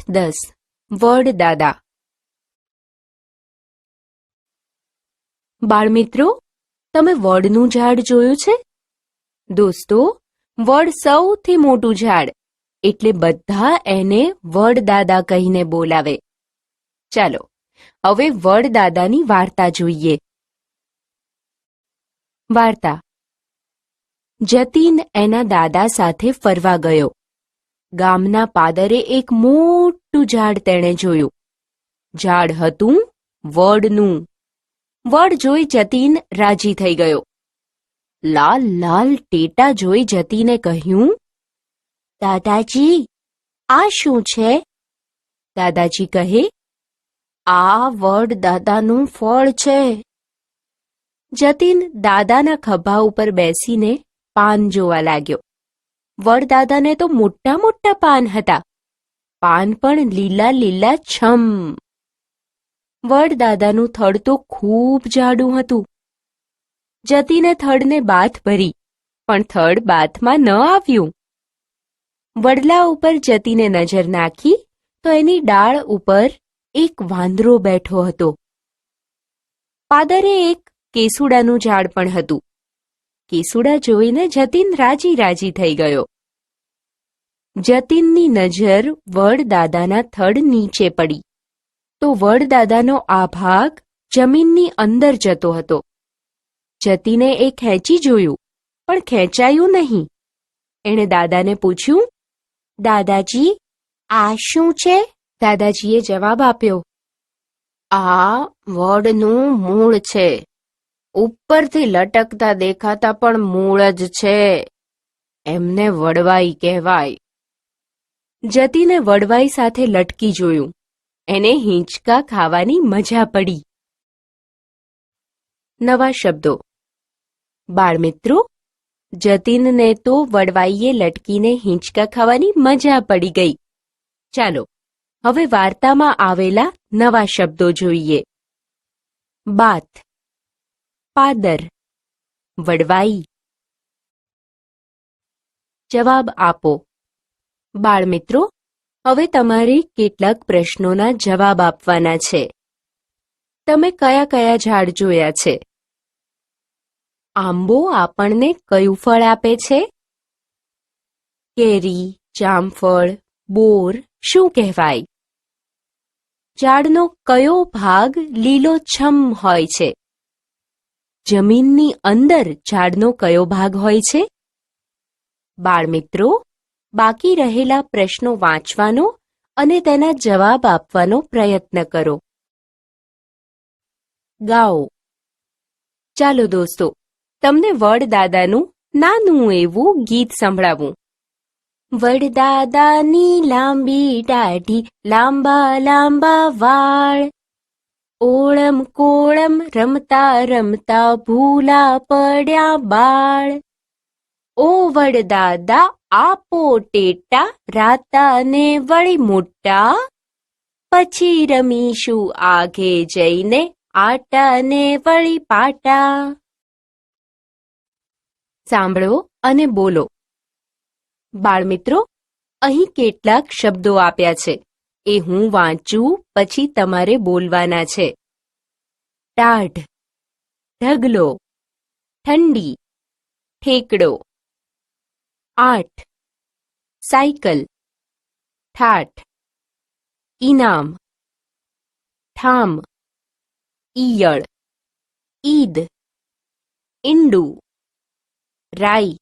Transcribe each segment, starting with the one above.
10 વડદાદા. બાળમિત્રો, તમે વડનું ઝાડ જોયું છે? દોસ્તો, વડ સૌથી મોટું ઝાડ, એટલે બધા એને વડદાદા કહીને બોલાવે. ચાલો હવે વડદાદાની વાર્તા જોઈએ. વાર્તા. જતીન એના દાદા સાથે ફરવા ગયો. ગામના પાદરે એક મોટું ઝાડ તેણે જોયું. ઝાડ હતું વડનું. વડ જોઈ જતીન રાજી થઈ ગયો. લાલ લાલ ટેટા જોઈ જતીને કહ્યું, દાદાજી, આ શું છે? દાદાજી કહે, આ વડદાદાનું ફળ છે. જતીન દાદાના ખભા ઉપર બેસીને પાન જોવા લાગ્યો. વડદાદાને તો મોટા મોટા પાન હતા. પાન પણ લીલા લીલા છમ. વડદાદાનું થડ તો ખૂબ જાડું હતું. જતીને થડને બાથ ભરી, પણ થડ બાથમાં ન આવ્યું. વડલા ઉપર જતીને નજર નાખી તો એની ડાળ ઉપર એક વાંદરો બેઠો હતો. પાદરે એક કેસુડાનું ઝાડ પણ હતું. કેસુડા જોઈને જતીન રાજી રાજી થઈ ગયો. જતીનની નજર વડદાદાના થડ નીચે પડી તો વડદાદાનો આ ભાગ જમીનની અંદર જતો હતો. જતીને એ ખેંચી જોયું, પણ ખેંચાયું નહીં. એણે દાદાને પૂછ્યું, દાદાજી, આ શું છે? દાદાજીએ જવાબ આપ્યો, આ વડનું મૂળ છે. ઉપરથી લટકતા દેખાતા પણ મૂળ જ છે. એમને વડવાઈ કહેવાય. જતીને વડવાઈ સાથે લટકી જોયું. એને હિંચકા ખાવાની મજા પડી. નવા શબ્દો. બાળમિત્રો, જતીનને તો વડવાઈએ લટકીને હિંચકા ખાવાની મજા પડી ગઈ. ચાલો હવે વાર્તામાં આવેલા નવા શબ્દો જોઈએ. બાથ, પાદર, વડવાઈ. જવાબ આપો. બાળમિત્રો, હવે તમારે કેટલાક પ્રશ્નોના જવાબ આપવાના છે. તમે કયા કયા ઝાડ જોયા છે? આંબો આપણને કયું ફળ આપે છે? કેરી, જામફળ, બોર શું કહેવાય? ઝાડનો કયો ભાગ લીલોછમ હોય છે? જમીનની અંદર ઝાડનો કયો ભાગ હોય છે? બાળમિત્રો, બાકી રહેલા પ્રશ્નો વાંચવાનો અને તેના જવાબ આપવાનો પ્રયત્ન કરો. ગાઓ. ચાલો દોસ્તો, તમને વડદાદાનું નાનું એવું ગીત સંભળાવું. વડદાદાની લાંબી દાઢી, લાંબા લાંબા વાળ, ઓળમ કોળમ રમતા રમતા ભૂલા પડ્યા બાળ. ઓ વડદાદા, આપો ટેટા, રાતાને વળી મોટા, પછી રમીશું આઘે જઈને, આટાને વળી પાટા. સાંભળો અને બોલો. બાળમિત્રો, અહીં કેટલાક શબ્દો આપ્યા છે. એ હું વાંચું પછી તમારે બોલવાના છે. ટાઢ, ઢગલો, ઠંડી, ઠેકડો. 8 સાયકલ, ઠાઠ, ઇનામ, ઠામ, ઈયળ, ઈદ, ઈંડું, રાઈ,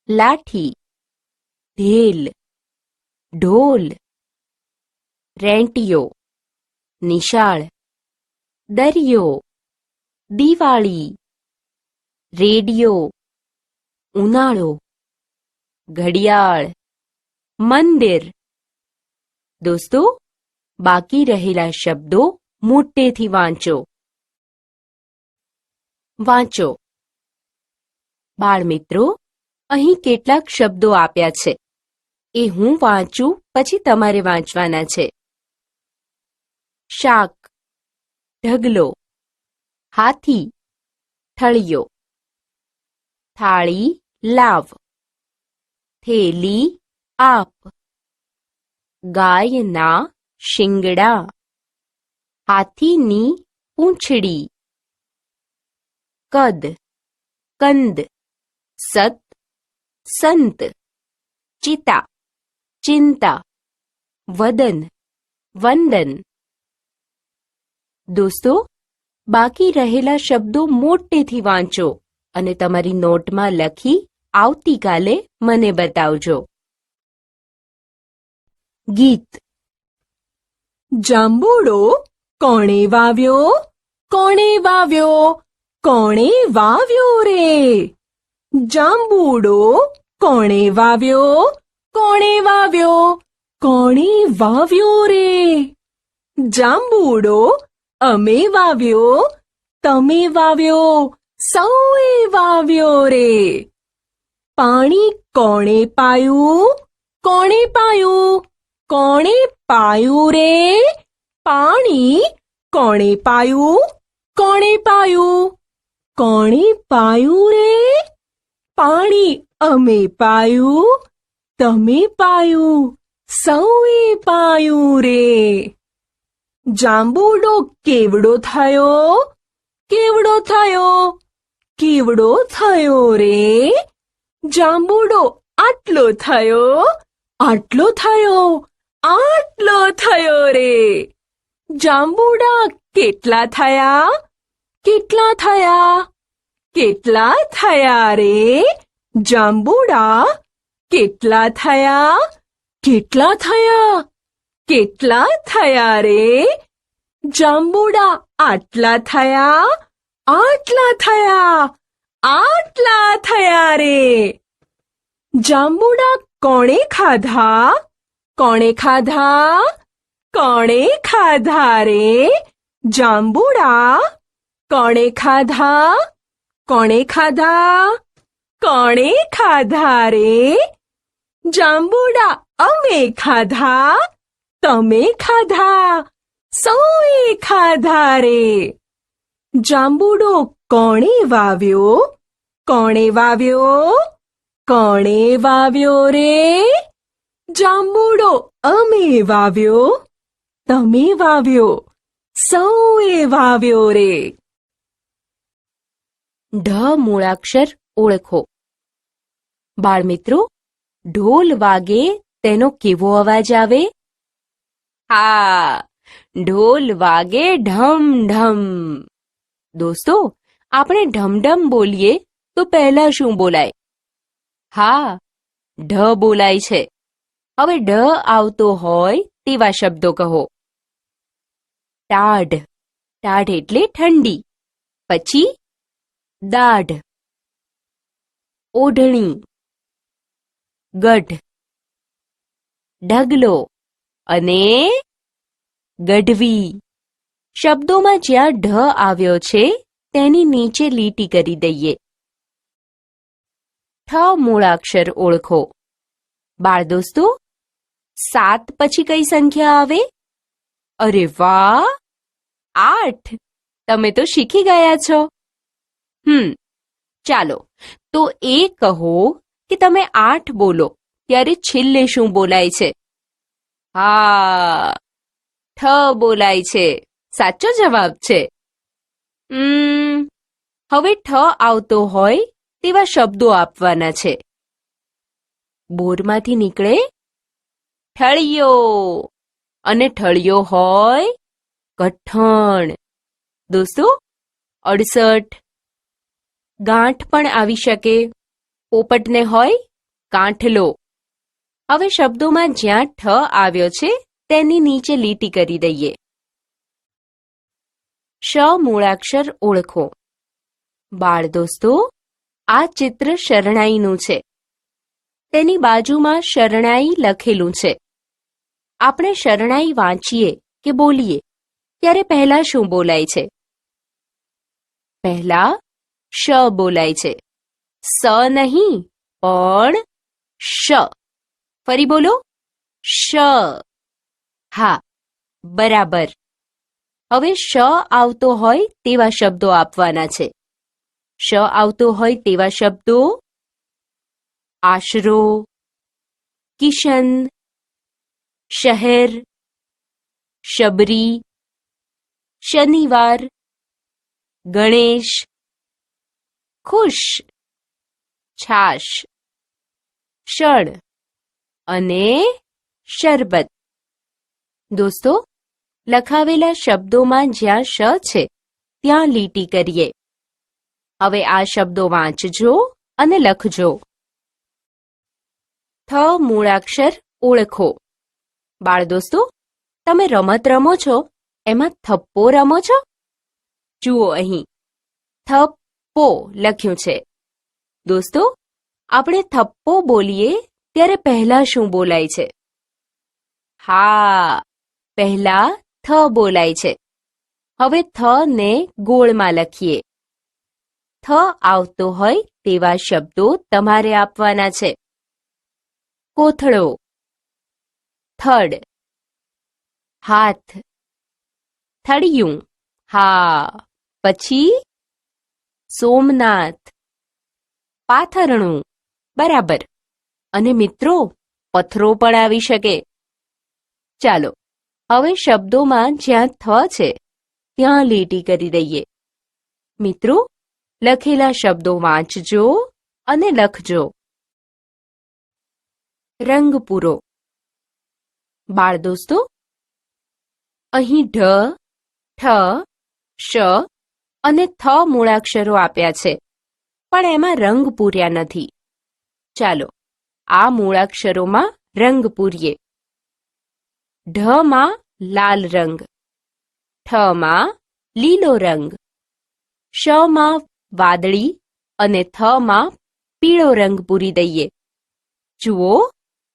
લાઠી, ઢેલ, ઢોલ, રેંટિયો, નિશાળ, દરિયો, દિવાળી, રેડિયો, ઉનાળો, ઘડિયાળ, મંદિર. દોસ્તો, બાકી રહેલા શબ્દો મોટેથી વાંચો. વાંચો. બાળમિત્રો, અહીં કેટલાક શબ્દો આપ્યા છે. એ હું વાંચું પછી તમારે વાંચવાના છે. શાક, ઢગલો, હાથી, ઠળિયો, થાળી, લાવ, થેલી, આપ, ગાયના શિંગડા, હાથીની પૂંછડી. કદ, કંદ, સત, સંત, ચિતા, ચિંતા, વદન, વંદન. દોસ્તો, બાકી રહેલા શબ્દો મોટેથી વાંચો અને તમારી નોટમાં લખી આવતીકાલે મને બતાવજો. ગીત. જાંબુડો કોણે વાવ્યો? કોણે વાવ્યો? કોણે વાવ્યો રે? જાંબુડો કોણે વાવ્યો? કોણે વાવ્યો? કોણે વાવ્યો રે? જાંબુડો અમે વાવ્યો, તમે વાવ્યો, સૌએ વાવ્યો રે. પાણી કોણે પાયું? કોણે પાયું? કોણે પાયું રે? પાણી કોણે પાયું? કોણે પાયું? કોણે પાયું રે? પાણી અમે પાયું, તમે પાયું, સૌએ પાયું રે. જાંબુડો કેવડો થયો? કેવડો થયો? કેવડો થયો રે? જાંબુડો આટલો થયો, આટલો થયો, આટલો થયો રે. જાંબુડા કેટલા થયા? કેટલા થયા? કેટલા થયા રે? જાંબુડા કેટલા થયા? કેટલા થયા? કેટલા થયા રે? જાંબુડા આટલા થયા, આટલા થયા, આટલા થયા રે. જાંબુડા કોણે ખાધા? કોણે ખાધા? કોણે ખાધા રે? જાંબુડા કોણે ખાધા? કોણે ખાધા? કોણે ખાધા રે? જાંબુડા અમે ખાધા, તમે ખાધા, સૌએ ખાધા રે. જાંબુડો કોણે વાવ્યો? કોણે વાવ્યો? કોણે વાવ્યો રે? જાંબુડો અમે વાવ્યો, તમે વાવ્યો, સૌએ વાવ્યો રે. ઢ મૂળાક્ષર ઓળખો. બાળમિત્રો, ઢોલ વાગે તેનો કેવો અવાજ આવે? હા, ઢોલ વાગે ઢમ ઢમ. દોસ્તો, આપણે ઢમઢમ બોલીએ તો પહેલા શું બોલાય? હા, ઢ બોલાય છે. હવે ઢ આવતો હોય તેવા શબ્દો કહો. ટાઢ, ટાઢ એટલે ઠંડી. પછી દાઢ, ઓઢણી, ગઢ, ઢગલો અને ગઢવી. શબ્દોમાં જ્યાં ઢ આવ્યો છે તેની નીચે લીટી કરી દઈએ. ઠ મૂળાક્ષર ઓળખો. બાળ દોસ્તો, 7 પછી કઈ સંખ્યા આવે? અરે વાહ, 8. તમે તો શીખી ગયા છો. ચાલો તો એ કહો કે તમે 8 બોલો ત્યારે છેલ્લે શું બોલાય છે? હા, ઠ બોલાય છે. સાચો જવાબ છે. હવે ઠ આવતો હોય તેવા શબ્દો આપવાના છે. બોરમાંથી નીકળે ઠળિયો, અને ઠળિયો હોય કઠણ. દોસ્તો, 68. ગાંઠ પણ આવી શકે. પોપટને હોય કાંઠલો. હવે શબ્દોમાં જ્યાં ઠ આવ્યો છે તેની નીચે લીટી કરી દઈએ. શ મૂળાક્ષર ઓળખો. બાળ દોસ્તો, આ ચિત્ર શરણાઈનું છે. તેની બાજુમાં શરણાઈ લખેલું છે. આપણે શરણાઈ વાંચીએ કે બોલીએ ત્યારે પહેલા શું બોલાય છે? પહેલા શ બોલાય છે. સ નહીં, પણ શ. ફરી બોલો, શ. હા, બરાબર. હવે શ આવતો હોય તેવા શબ્દો આપવાના છે. શ આવતો હોય તેવા શબ્દો: આશરો, કિશન, શહેર, શબરી, શનિવાર, ગણેશ, ખુશ, છાશ, ષણ અને શરબત. દોસ્તો, લખાવેલા શબ્દોમાં જ્યાં શ છે ત્યાં લીટી કરીએ. હવે આ શબ્દો વાંચજો અને લખજો. થ મૂળાક્ષર ઓળખો. બાળ દોસ્તો, તમે રમત રમો છો એમાં થપ્પો રમો છો? જુઓ અહીં થપ્પો લખ્યું છે. દોસ્તો, આપણે થપ્પો બોલીએ ત્યારે પહેલા શું બોલાય છે? હા, પહેલા થ બોલાય છે. હવે થ ને ગોળમાં લખીએ. થ આવતો હોય તેવા શબ્દો તમારે આપવાના છે. કોથળો, થડ, હાથ, થળિયું. હા, પછી સોમનાથ, પાથરણું. બરાબર. અને મિત્રો, પથરો પણ આવી શકે. ચાલો, હવે શબ્દોમાં જ્યાં થ છે ત્યાં લીટી કરી દઈએ. મિત્રો, લખેલા શબ્દો વાંચજો અને લખજો. રંગ પૂરો. બાળ દોસ્તો, અહીં ઢ, ઠ, શ અને થ મૂળાક્ષરો આપ્યા છે, પણ એમાં રંગ પૂર્યા નથી. ચાલો, આ મૂળાક્ષરોમાં રંગ પૂરીએ. ઢમાં લાલ રંગ, ઠમાં લીલો રંગ, શમાં વાદળી અને થમાં પીળો રંગ પૂરી દઈએ. જુઓ,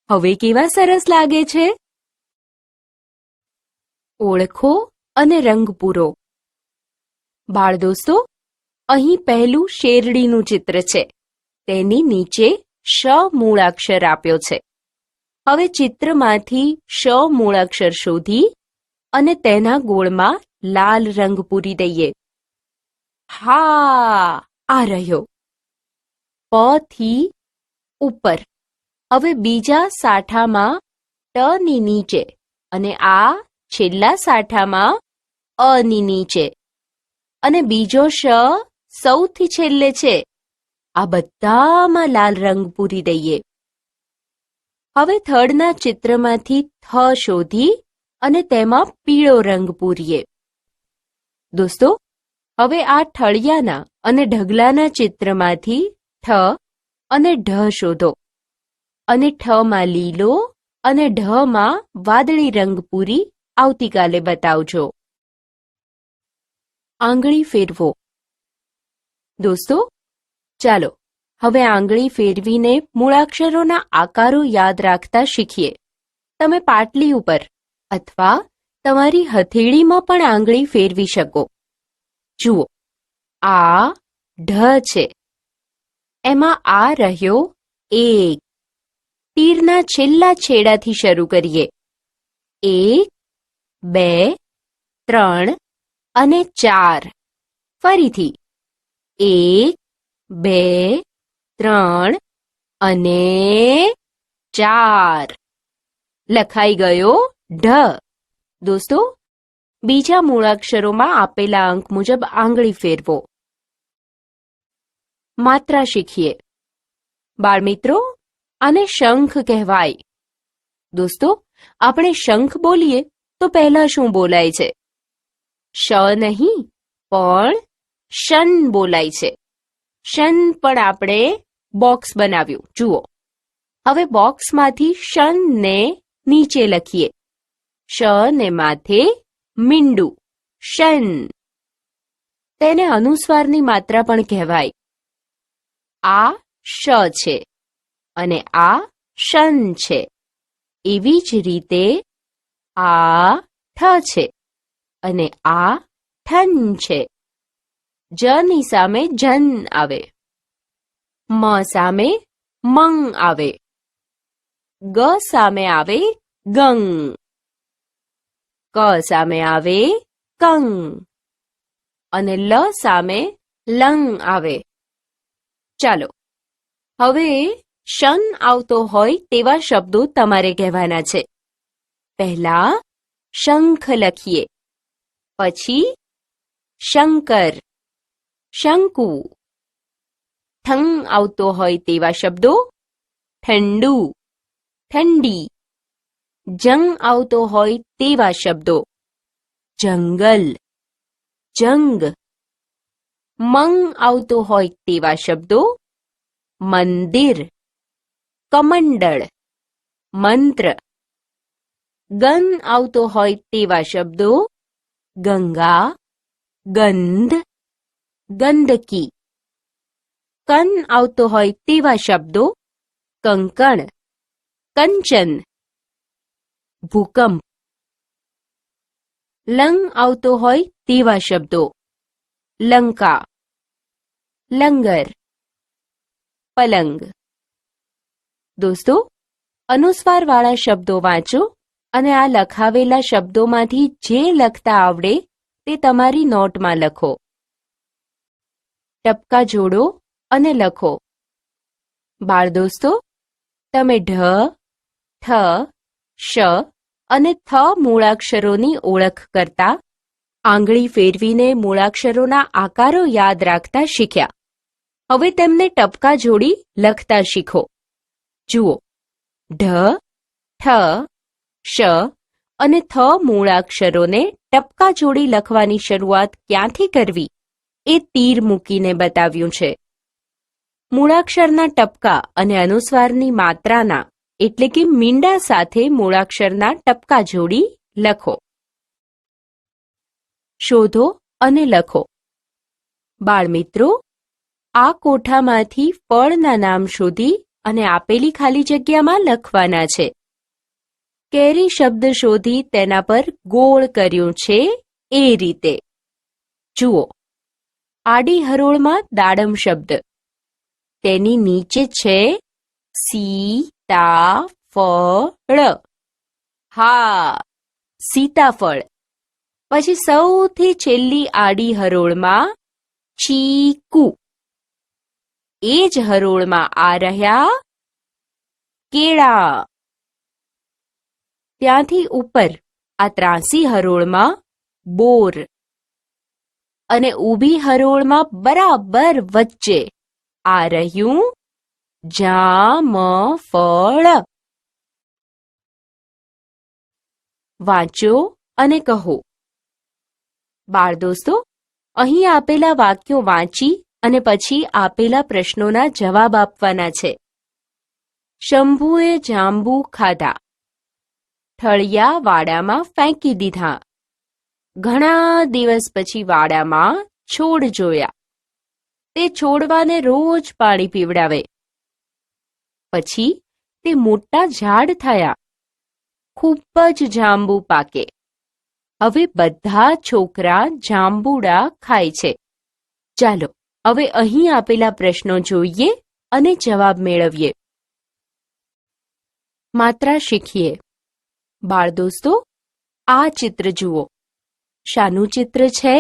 હવે કેવા સરસ લાગે છે. ઓળખો અને રંગ પૂરો. બાળ દોસ્તો, અહીં પહેલું શેરડીનું ચિત્ર છે. તેની નીચે શ મૂળાક્ષર આપ્યો છે. હવે ચિત્રમાંથી શ મૂળાક્ષર શોધી અને તેના ગોળમાં લાલ રંગ પૂરી દઈએ. હા, આ રહ્યો. પ થી ઉપર. હવે બીજા સાઠામાં ટ ની નીચે અને આ છેલ્લા સાઠામાં અ ની નીચે અને બીજો શ સૌથી છેલ્લે છે. આ બધામાં લાલ રંગ પૂરી દઈએ. હવે થડના ચિત્રમાંથી થ શોધી અને તેમાં પીળો રંગ પૂરીએ. દોસ્તો, હવે આ ઠળિયાના અને ઢગલાના ચિત્રમાંથી ઠ અને ઢ શોધો અને ઠમાં લીલો અને ઢમાં વાદળી રંગ પૂરી આવતીકાલે બતાવજો. આંગળી ફેરવો. દોસ્તો, ચાલો હવે આંગળી ફેરવીને મૂળાક્ષરોના આકારો યાદ રાખતા શીખીએ. તમે પાટલી ઉપર અથવા તમારી હથેળીમાં પણ આંગળી ફેરવી શકો. જુઓ, આ ઢ છે. એમાં આ રહ્યો એક. તીરના છેલ્લા છેડાથી શરૂ કરીએ. 1, 2, 3 અને 4. ફરીથી 1, 2, 3 અને 4. લખાઈ ગયો ઢ. દોસ્તો, બીજા મૂળાક્ષરોમાં આપેલા અંક મુજબ આંગળી ફેરવો. માત્રા શીખીએ. બાળમિત્રો, આને શંખ કહેવાય. દોસ્તો, આપણે શંખ બોલીએ તો પહેલા શું બોલાય છે? શ નહીં, પણ શન બોલાય છે. શન પણ આપણે બોક્સ બનાવ્યું. જુઓ, હવે બોક્સમાંથી શન ને નીચે લખીએ. શ ને માથે મીંડું, શન. તેને અનુસ્વારની માત્રા પણ કહેવાય. આ શ છે અને આ શન છે. એવી જ રીતે આ ઠ છે અને આ ઠન છે. જ ની સામે જન આવે, મ સામે મંગ આવે, ગ સામે આવે ગંગ, ક સામે આવે કંગ અને લ સામે લંગ આવે. ચાલો, હવે શન આવતો હોય તેવા શબ્દો તમારે કહેવાના છે. પહેલા શંખ લખીએ, પછી શંકર, શંકુ. ઠંગ આવતો હોય તેવા શબ્દો: ઠંડુ, ઠંડી. જંગ આવતો હોય તેવા શબ્દો: જંગલ, જંગ. મંગ આવતો હોય તેવા શબ્દો: મંદિર, કમંડળ, મંત્ર. ગન આવતો હોય તેવા શબ્દો: ગંગા, ગંધ, ગંદકી. કન આવતો હોય તેવા શબ્દો: કંકણ, કંચન, ભૂકંપ. લંગ આવતો હોય તેવા શબ્દો: લંકા, લંગર, પલંગ. દોસ્તો, અનુસ્વારવાળા શબ્દો વાંચો અને આ લખાવેલા શબ્દોમાંથી જે લખતા આવડે તે તમારી નોટમાં લખો. ટપકા જોડો અને લખો. બાળદોસ્તો, તમે ઢ, ઠ, શ અને થ મૂળાક્ષરોની ઓળખ કરતા, આંગળી ફેરવીને મૂળાક્ષરોના આકારો યાદ રાખતા શીખ્યા. હવે તેમને ટપકા જોડી લખતા શીખો. જુઓ, ઢ, ઠ, શ અને થ મૂળાક્ષરોને ટપકા જોડી લખવાની શરૂઆત ક્યાંથી કરવી એ તીર મૂકીને બતાવ્યું છે. મૂળાક્ષરના ટપકા અને અનુસ્વારની માત્રાના એટલે કે મીંડા સાથે મૂળાક્ષરના ટપકા જોડી લખો. શોધો અને લખો. બાળમિત્રો, આ કોઠામાંથી ફળના નામ શોધી અને આપેલી ખાલી જગ્યામાં લખવાના છે. કેરી શબ્દ શોધી તેના પર ગોળ કર્યું છે એ રીતે. જુઓ, આડી હરોળમાં દાડમ શબ્દ, તેની નીચે છે સીતાફળ. હા, સીતાફળ. પછી સૌથી છેલ્લી આડી હરોળમાં ચીકુ. એ જ હરોળમાં આ રહ્યા કેળા. ત્યાંથી ઉપર આ ત્રાસી હરોળમાં બોર અને ઊભી હરોળમાં બરાબર વચ્ચે આ રહ્યું જામફળ. વાંચો અને કહો. બાળદોસ્તો, અહીં આપેલા વાક્યો વાંચી અને પછી આપેલા પ્રશ્નોના જવાબ આપવાના છે. શંભુએ જાંબુ ખાધા, ઠળિયા વાડામાં ફેંકી દીધા. ઘણા દિવસ પછી વાડામાં છોડ જોયા. તે છોડવાને રોજ પાણી પીવડાવે. પછી તે મોટા ઝાડ થયા. ખૂબ જ જાંબુ પાકે. હવે બધા છોકરા જાંબુડા ખાય છે. ચાલો હવે અહીં આપેલા પ્રશ્નો જોઈએ અને જવાબ મેળવીએ. માત્રા શીખીએ. બાળદોસ્તો, આ ચિત્ર જુઓ. શાનું ચિત્ર છે?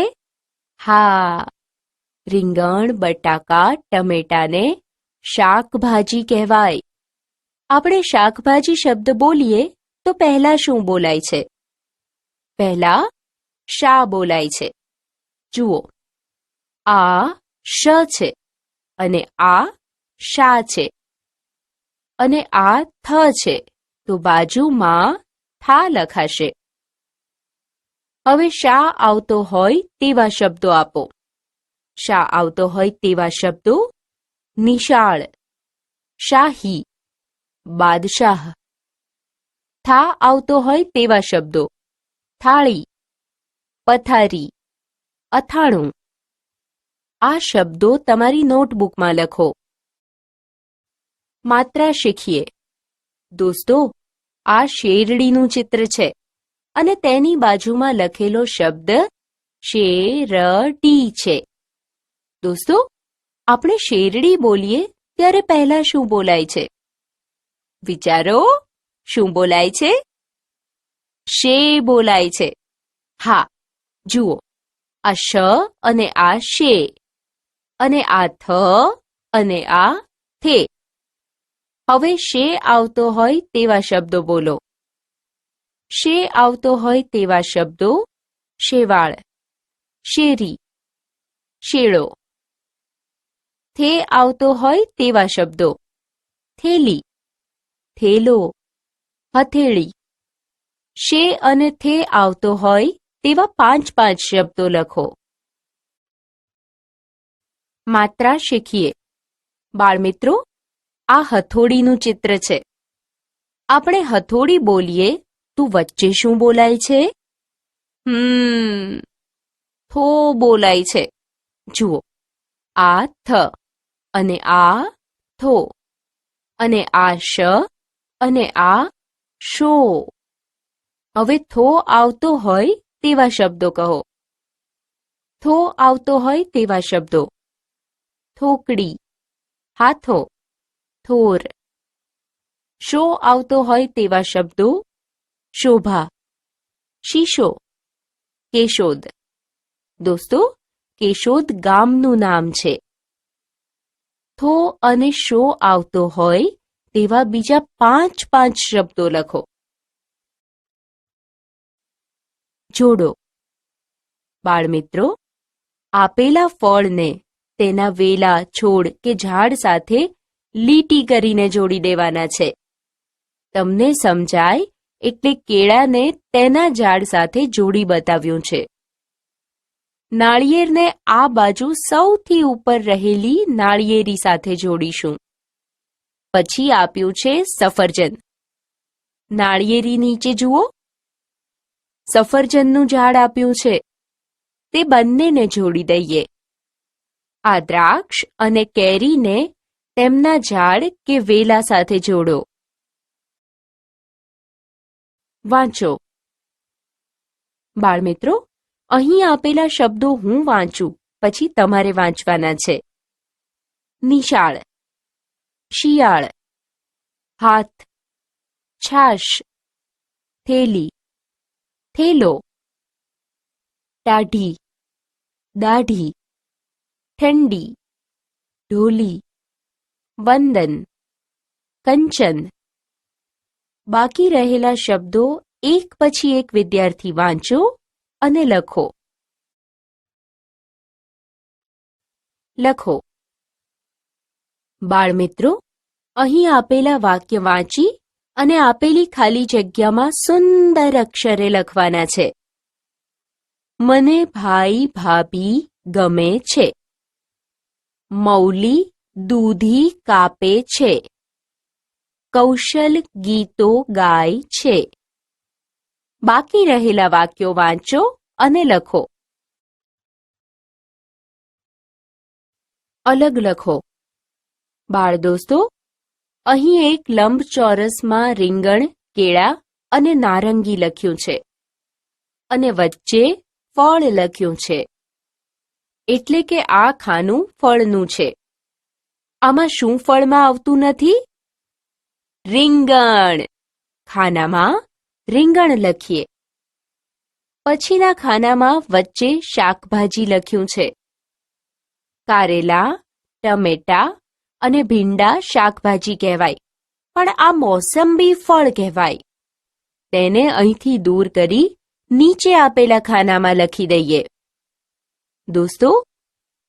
હા, રીંગણ, બટાકા, ટમેટાને શાકભાજી કહેવાય. આપણે શાકભાજી શબ્દ બોલીએ તો પહેલા શું બોલાય છે? પહેલા શા બોલાય છે. જુઓ, આ શ છે અને આ શા છે અને આ થ છે, તો બાજુમાં થા લખાશે. હવે શા આવતો હોય તેવા શબ્દો આપો. શા આવતો હોય તેવા શબ્દો: નિશાળ, શાહી, બાદશાહ. થા આવતો હોય તેવા શબ્દો: થાળી, પથારી, અથાણું. આ શબ્દો તમારી નોટબુકમાં લખો. માત્રા શીખીએ. દોસ્તો, આ શેરડીનું ચિત્ર છે અને તેની બાજુમાં લખેલો શબ્દ શેરડી છે. દોસ્તો, આપણે શેરડી બોલીએ ત્યારે પહેલા શું બોલાય છે? વિચારો, શું બોલાય છે? શે બોલાય છે. હા, જુઓ, આ શ અને આ શે અને આ થ અને આ થે. હવે શે આવતો હોય તેવા શબ્દો બોલો. શે આવતો હોય તેવા શબ્દો: શેવાળ, શેરી, શેળો. થે આવતો હોય તેવા શબ્દો: થેલી, થેલો, હથેળી. શે અને થે આવતો હોય તેવા 5 શબ્દો લખો. માત્રા શીખીએ. બાળમિત્રો, આ હથોડીનું ચિત્ર છે. આપણે હથોડી બોલીએ તો વચ્ચે શું બોલાય છે? થો બોલાય છે. જુઓ, આ થ અને આ થો, અને આ શ અને આ શો. હવે થો આવતો હોય તેવા શબ્દો કહો. થો આવતો હોય તેવા શબ્દો: થોકડી, હાથો, થોર. શો આવતો હોય તેવા શબ્દો: શોભા, શીશો, કેશોદ. દોસ્તો, કેશોદ ગામનું નામ છે. થો અને શો આવતો હોય તેવા બીજા 5 શબ્દો લખો. જોડો. બાળમિત્રો, આપેલા ફળને તેના વેલા, છોડ કે ઝાડ સાથે લીટી કરીને જોડી દેવાના છે. તમને સમજાય એટલે કેળાને તેના ઝાડ સાથે જોડી બતાવ્યું છે. નાળિયેરને આ બાજુ સૌથી ઉપર રહેલી નાળિયેરી સાથે જોડીશું. પછી આપ્યું છે સફરજન. નાળિયેરી નીચે જુઓ, સફરજનનું ઝાડ આપ્યું છે. તે બંનેને જોડી દઈએ. આ દ્રાક્ષ અને કેરીને તેમના ઝાડ કે વેલા સાથે જોડો. વાંચો. બાળમિત્રો, અહીં આપેલા શબ્દો હું વાંચું પછી તમારે વાંચવાના છે. નિશાળ, શિયાળ, હાથ, છાશ, થેલી, થેલો, ટાઢી, દાઢી, ઠંડી, ઢોલી, વંદન, કંચન. બાકી રહેલા શબ્દો એક પછી એક વિદ્યાર્થી વાંચો અને લખો. લખો. બાળમિત્રો, અહીં આપેલા વાક્ય વાંચી અને આપેલી ખાલી જગ્યામાં સુંદર અક્ષરે લખવાના છે. મને ભાઈ ભાભી ગમે છે. મૌલી દૂધી કાપે છે. કૌશલ ગીતો ગાય છે. બાકી રહેલા વાક્યો વાંચો અને લખો. અલગ લખો. બાળ દોસ્તો, અહીં એક લંબચોરસમાં રીંગણ, કેળા અને નારંગી લખ્યું છે અને વચ્ચે ફળ લખ્યું છે. એટલે કે આ ખાનું ફળનું છે. આમાં શું ફળમાં આવતું નથી? રીંગણ. ખાનામાં રીંગણ લખીએ. પછીના ખાનામાં વચ્ચે શાકભાજી લખ્યું છે. કારેલા, ટમેટા અને ભીંડા શાકભાજી કહેવાય, પણ આ મોસંબી ફળ કહેવાય. તેને અહીંથી દૂર કરી નીચે આપેલા ખાનામાં લખી દઈએ. દોસ્તો,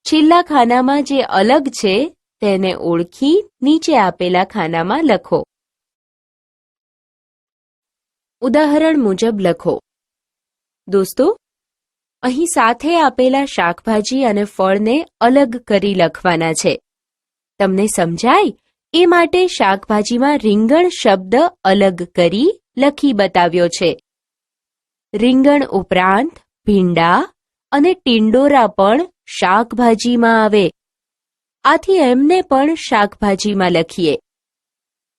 છેલ્લા ખાનામાં જે અલગ છે તેને ઓળખી નીચે આપેલા ખાનામાં લખો. ઉદાહરણ મુજબ લખો. દોસ્તો, અહીં સાથે આપેલા શાકભાજી અને ફળને અલગ કરી લખવાના છે. તમને સમજાય એ માટે શાકભાજીમાં રીંગણ શબ્દ અલગ કરી લખી બતાવ્યો છે. રીંગણ ઉપરાંત ભીંડા અને ટિંડોરા પણ શાકભાજીમાં આવે. આથી એમને પણ શાકભાજીમાં લખીએ.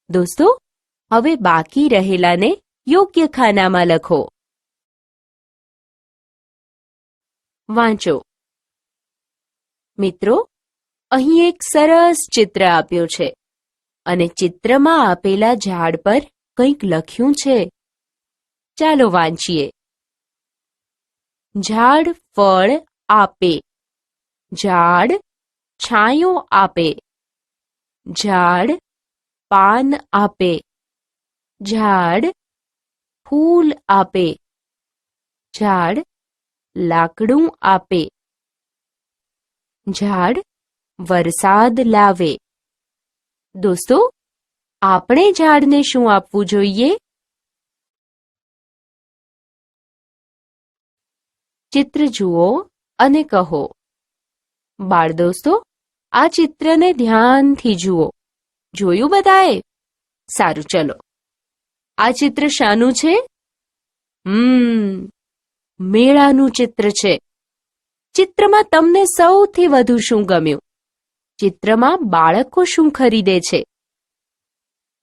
દોસ્તો, હવે બાકી રહેલાને યોગ્ય ખાનામાં લખો. વાંચો. મિત્રો, અહીં એક સરસ ચિત્ર આપ્યું છે અને ચિત્રમાં આપેલા ઝાડ પર કંઈક લખ્યું છે. ચાલો વાંચીએ. ઝાડ ફળ આપે. ઝાડ છાંયો આપે. ઝાડ પાન આપે. ઝાડ ફૂલ આપે. ઝાડ લાકડું આપે. ઝાડ વરસાદ લાવે. દોસ્તો, આપણે ઝાડને શું આપવું જોઈએ? ચિત્ર જુઓ અને કહો. બાળ દોસ્તો, આ ચિત્રને ધ્યાનથી જુઓ. જોયું બધાએ? સારું, ચલો. આ ચિત્ર શાનું છે? મેળાનું ચિત્ર છે. ચિત્રમાં તમને સૌથી વધુ શું ગમ્યું? ચિત્રમાં બાળકો શું ખરીદે છે?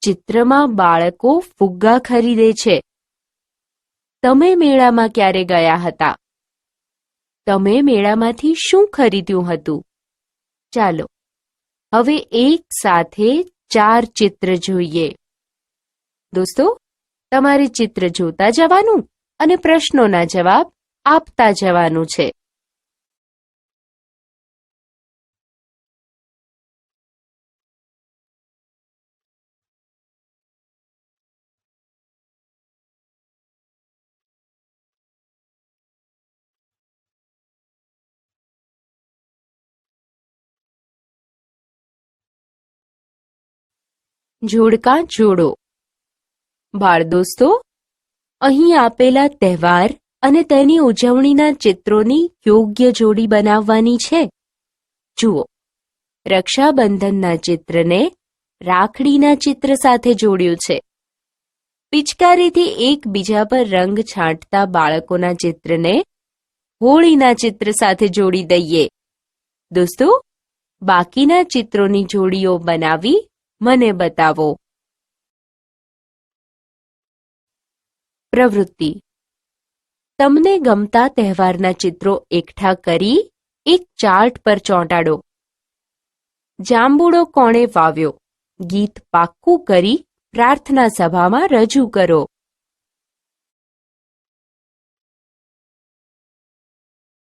ચિત્રમાં બાળકો ફુગ્ગા ખરીદે છે. તમે મેળામાં ક્યારે ગયા હતા? તમે મેળામાંથી શું ખરીદ્યું હતું? ચાલો હવે એક સાથે 4 ચિત્ર જોઈએ. દોસ્તો, તમારે ચિત્ર જોતા જવાનું અને પ્રશ્નોના જવાબ આપતા જવાનું છે. જોડકા જોડો. બાળ દોસ્તો, અહીં આપેલા તહેવાર અને તેની ઉજવણીના ચિત્રોની યોગ્ય જોડી બનાવવાની છે. જુઓ, રક્ષાબંધનના ચિત્રને રાખડીના ચિત્ર સાથે જોડ્યું છે. પિચકારીથી એકબીજા પર રંગ છાંટતા બાળકોના ચિત્રને હોળીના ચિત્ર સાથે જોડી દઈએ. દોસ્તો, બાકીના ચિત્રોની જોડીઓ બનાવી મને બતાવો. પ્રવૃત્તિ: તમને ગમતા તહેવારના ચિત્રો એકઠા કરી એક ચાર્ટ પર ચોંટાડો. જાંબુડો કોણે વાવ્યો? ગીત પાક્કું કરી પ્રાર્થના સભામાં રજૂ કરો.